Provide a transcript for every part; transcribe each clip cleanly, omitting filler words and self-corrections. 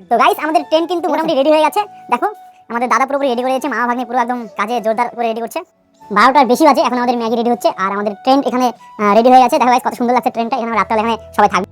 তো গাইস আমাদের ট্রেন কিন্তু মোটামুটি রেডি হয়ে গেছে। দেখো আমাদের দাদা পুরোপুরি রেডি করে দিয়েছে, মামা ভাগ্নে পুরো একদম কাজে জোরদার করে রেডি করছে। 12টার বেশি বাজে, এখন আমাদের ম্যাগি রেডি হচ্ছে আর আমাদের ট্রেন এখানে রেডি হয়ে গেছে। দেখো গাইস কত সুন্দর লাগছে ট্রেনটা। এখানে রাত্রে এখানে সবাই থাকবে।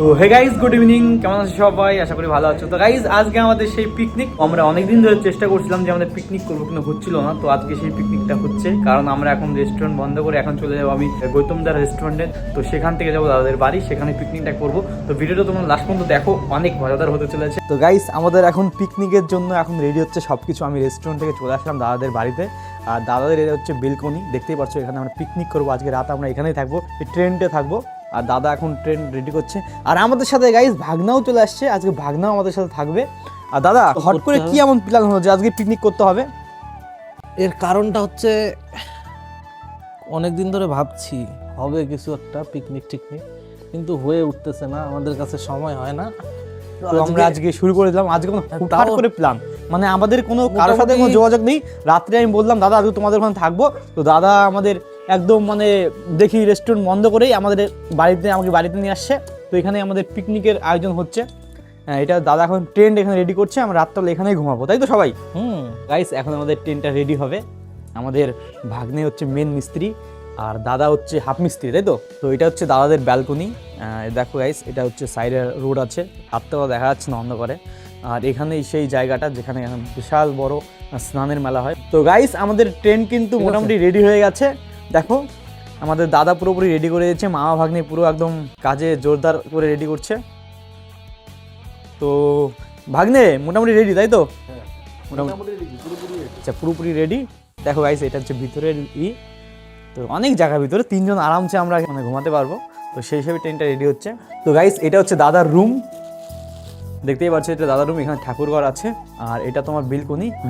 তো হে গাইজ, গুড ইভিনিং। কেমন আছো সবাই? আশা করি ভালো আছো। তো গাইজ আজকে আমাদের সেই পিকনিক, আমরা অনেকদিন ধরে চেষ্টা করছিলাম যে আমাদের পিকনিক করবো, কিন্তু হচ্ছিল না। তো আজকে সেই পিকনিকটা হচ্ছে, কারণ আমরা এখন রেস্টুরেন্ট বন্ধ করে এখন চলে যাবো আমি গৌতমদার রেস্টুরেন্টে। তো সেখান থেকে যাবো দাদাদের বাড়ি, সেখানে পিকনিকটা করবো। তো ভিডিওটা তোমরা লাস্ট পর্যন্ত দেখো, অনেক মজাদার হতে চলেছে। তো গাইজ আমাদের এখন পিকনিকের জন্য এখন রেডি হচ্ছে সবকিছু। আমি রেস্টুরেন্ট থেকে চলে আসলাম দাদাদের বাড়িতে, আর দাদাদের এটা হচ্ছে বেলকনি, দেখতেই পাচ্ছ। এখানে আমরা পিকনিক করবো আজকে রাত, আমরা এখানেই থাকবো, এই ট্রেনটে থাকবো। আর দাদা এখন ট্রেন রেডি করছে, আর আমাদের সাথে গাইজ ভাগনাও চলে আসছে। আজকে ভাগনাও আমাদের সাথে থাকবে। আর দাদা হট করে কি এমন প্ল্যান হলো যে আজকে পিকনিক করতে হবে? এর কারণটা হচ্ছে অনেকদিন ধরে ভাবছি হবে কিছু একটা পিকনিক টিকনিক, কিন্তু হয়ে উঠতেছে না, আমাদের কাছে সময় হয় না। তো আমরা আজকে শুরু করে দিলাম। আজকে কোনো হুটহাট করে প্ল্যান, মানে আমাদের কোনো কারোর সাথে কোনো যোগাযোগ নেই। রাত্রে আমি বললাম দাদা আজকে তোমাদের ওখানে থাকবো। তো দাদা আমাদের একদম মানে দেখি রেস্টুরেন্ট বন্ধ করেই আমাদের আমাকে বাড়িতে নিয়ে আসছে। তো এখানে আমাদের পিকনিকের আয়োজন হচ্ছে। এটা দাদা এখন টেন্ট এখানে রেডি করছে, আমরা রাত্রে এখানেই ঘুমাবো, তাই তো সবাই? গাইস এখন আমাদের টেন্টটা রেডি হবে। আমাদের ভাগ্নে হচ্ছে মেন মিস্ত্রি, আর দাদা হচ্ছে হাফ মিস্ত্রি, তাই তো? তো এটা হচ্ছে দাদাদের ব্যালকনি। দেখো গাইস, এটা হচ্ছে সাইডে রোড আছে, হাতটাও দেখা যাচ্ছে না অন্ধকারে। আর এখানেই সেই জায়গাটা যেখানে বিশাল বড় স্নানের মেলা হয়। তো গাইস আমাদের ট্রেন কিন্তু মোটামুটি রেডি হয়ে গেছে। দেখো আমাদের দাদা পুরোপুরি রেডি করে দিয়েছে, মামা ভাগ্নে পুরো একদম কাজে জোরদার করে রেডি করছে। তো ভাগ্নে মোটামুটি রেডি, তাই তো? মোটামুটি আচ্ছা, পুরোপুরি রেডি। দেখো গাইস এটা হচ্ছে ভিতরের তো অনেক জায়গা ভিতরে, তিনজন আরামসে আমরা মানে ঘুমাতে পারবো। তো সেই হিসেবে ট্রেনটা রেডি হচ্ছে। তো গাইস এটা হচ্ছে দাদার রুম, দেখতেই পাচ্ছ এটা দাদার রুম। এখানে ঠাকুরঘর আছে, আর এটা তোমার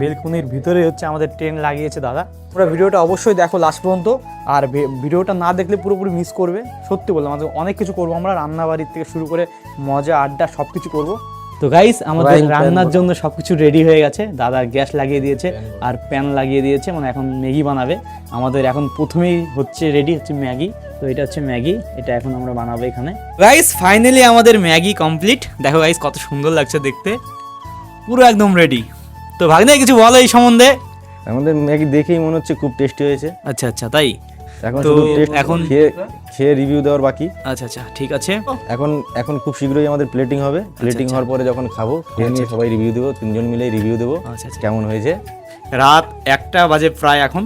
বেলকনির ভিতরে হচ্ছে আমাদের ট্রেন লাগিয়েছে দাদা। তোমরা ভিডিওটা অবশ্যই দেখো লাস্ট পর্যন্ত, আর ভিডিওটা না দেখলে পুরোপুরি মিস করবে। সত্যি বললাম আজকে অনেক কিছু করবো আমরা, রান্নাবাড়ির থেকে শুরু করে মজা আড্ডা সব কিছু করবো। তো গাইস আমাদের রান্নার জন্য সবকিছু রেডি হয়ে গেছে। দাদা গ্যাস লাগিয়ে দিয়েছে আর প্যান লাগিয়ে দিয়েছে, মানে এখন ম্যাগি বানাবে। আমাদের এখন প্রথমেই হচ্ছে রেডি হচ্ছে ম্যাগি। তো এটা হচ্ছে ম্যাগি, এটা এখন আমরা বানাবো এখানে। গাইস ফাইনালি আমাদের ম্যাগি কমপ্লিট। দেখো গাইস কত সুন্দর লাগছে দেখতে, পুরো একদম রেডি। তো ভাগ্নে কিছু বলো এই সম্বন্ধে? আমাদের ম্যাগি দেখেই মনে হচ্ছে খুব টেস্টি হয়েছে। আচ্ছা আচ্ছা, তাই? এখন তো শুধু টেস্ট এখন খেয়ে রিভিউ দেওয়ার বাকি। আচ্ছা আচ্ছা, ঠিক আছে। এখন খুব শীঘ্রই আমাদের প্লেটিং হবে। প্লেটিং হওয়ার পরে যখন খাবো, খেয়ে নিয়ে সবাই রিভিউ দেবো, তিনজন মিলেই রিভিউ দেবো আচ্ছা আচ্ছা। কেমন হয়েছে। রাত 1টা বাজে প্রায় এখন।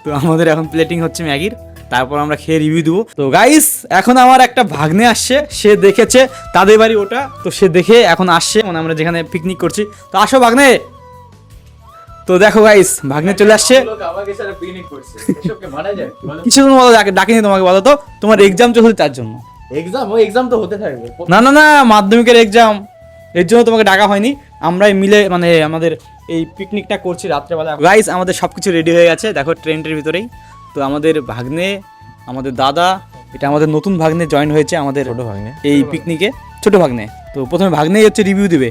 তো আমাদের এখন প্লেটিং হচ্ছে ম্যাগির, তারপর আমরা খেয়ে রিভিউ দেবো। তো গাইস এখন আমার একটা ভাগ্নে আসছে, সে দেখেছে তাদের বাড়ি ওটা, তো সে দেখে এখন আসছে, মানে আমরা যেখানে পিকনিক করছি। তো আসো ভাগ্নে। তো দেখো গাইস ভাগ্নে চলে আসছে। কিছু জন বলো ডাকিনি তোমাকে, বলো তো তোমার এক্সাম চলছে তার জন্য। এক্সাম তো হতে থাকবে। না না না, মাধ্যমিকের এক্সাম, এর জন্য তোমাকে ডাকা হয়নি। আমরাই মিলে মানে আমাদের এই পিকনিকটা করছি রাত্রেবেলা। গাইস আমাদের সবকিছু রেডি হয়ে গেছে, দেখো ট্রেনটার ভিতরেই। তো আমাদের ভাগ্নে, আমাদের দাদা, এটা আমাদের নতুন ভাগ্নে জয়েন হয়েছে আমাদের ছোট ভাগ্নে এই পিকনিকে, ছোট ভাগ্নে। তো প্রথমে ভাগ্নেই হচ্ছে রিভিউ দিবে।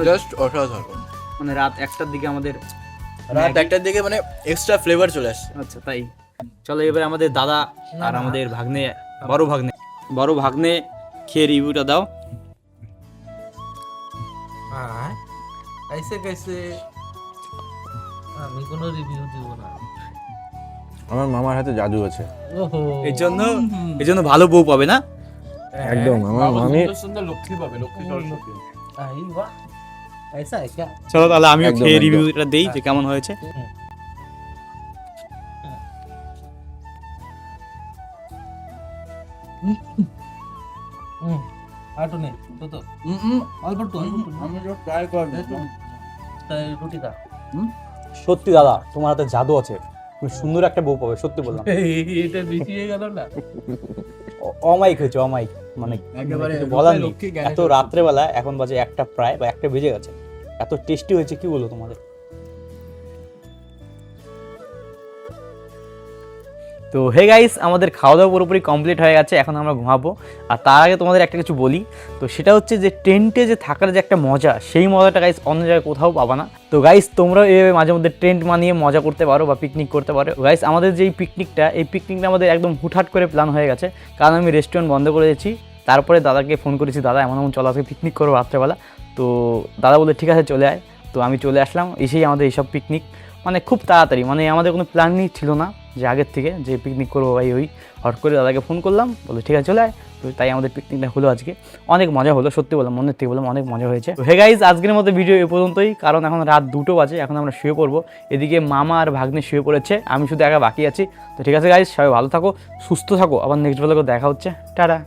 জাস্ট অসাধারণ। মানে রাত 1টার দিকে আমাদের, রাত 1টার দিকে মানে এক্সট্রা ফ্লেভার চলে আসছে। আচ্ছা তাই। চলো এবার আমাদের দাদা আর আমাদের ভাগ্নে, বড় ভাগ্নে খেয়ে রিভিউটা দাও। কাইসে আমি কোনো রিভিউ দিব না। আমার মামার হাতে জাদু আছে। ওহো, এই জন্য ভালো বউ পাবে না? একদম আমার মামি সুন্দর লক্ষ্মী পাবে, লক্ষ্মী সরস্বতী। আই বাহ, ऐसा है क्या? চলো তাহলে আমিও একদম, খেয়ে একদম। রিভিউটা দেই যে কেমন হয়েছে। আটু নেই তো অল্প একটু আমি তো ট্রাই করব। তাই রুটিটা সত্যি দাদা তোমার হাতে জাদু আছে, তুমি সুন্দর একটা বউ পাবে, সত্যি বললাম। এটা বেশি হয়ে গেল না? অমাইক হয়েছে, অমাইক, মানে একেবারে কিছু বলার নেই। লক্ষ্মী জ্ঞানে এত রাত্রেবেলা, এখন বাজে 1টা প্রায়, বা 1টা বেজে গেছে, এত টেস্টি হয়েছে কি বলবো তোমাদের। তো হে গাইস, আমাদের খাওয়া দাওয়া পুরোপুরি কমপ্লিট হয়ে গেছে, এখন আমরা ঘুমাবো। আর তার আগে তোমাদের একটা কিছু বলি, তো সেটা হচ্ছে যে টেন্টে যে থাকার যে একটা মজা, সেই মজাটা গাইস অন্য জায়গায় কোথাও পাবা না। তো গাইস তোমরাও এইভাবে মাঝে মধ্যে টেন্ট মানিয়ে মজা করতে পারো বা পিকনিক করতে পারো। গাইস আমাদের যে এই পিকনিকটা আমাদের একদম হুটহাট করে প্ল্যান হয়ে গেছে, কারণ আমি রেস্টুরেন্ট বন্ধ করে দিয়েছি। তারপরে দাদাকে ফোন করেছি, দাদা এমন চলো আজকে পিকনিক করবো রাত্রেবেলা। তো দাদা বলে ঠিক আছে চলে আয়। তো আমি চলে আসলাম, এসেই আমাদের এইসব পিকনিক মানে খুব তাড়াতাড়ি, মানে আমাদের কোনো প্ল্যানই ছিল না যে আগের থেকে যে পিকনিক করবো ভাই, ওই হট করে দাদাকে ফোন করলাম, বলে ঠিক আছে চলে আয়। তো তাই আমাদের পিকনিকটা হলো আজকে, অনেক মজা হলো, সত্যি বললাম, মনের থেকে বললাম অনেক মজা হয়েছে। তো হে গাইজ, আজকের মতো ভিডিও এ পর্যন্তই, কারণ এখন রাত 2টো বাজে, এখন আমরা শুয়ে পড়বো। এদিকে মামা আর ভাগ্নে শুয়ে পড়েছে, আমি শুধু একা বাকি আছি। তো ঠিক আছে গাইজ, সবাই ভালো থাকো, সুস্থ থাকো, আবার নেক্সট ব্লগে দেখা হচ্ছে, টাটা।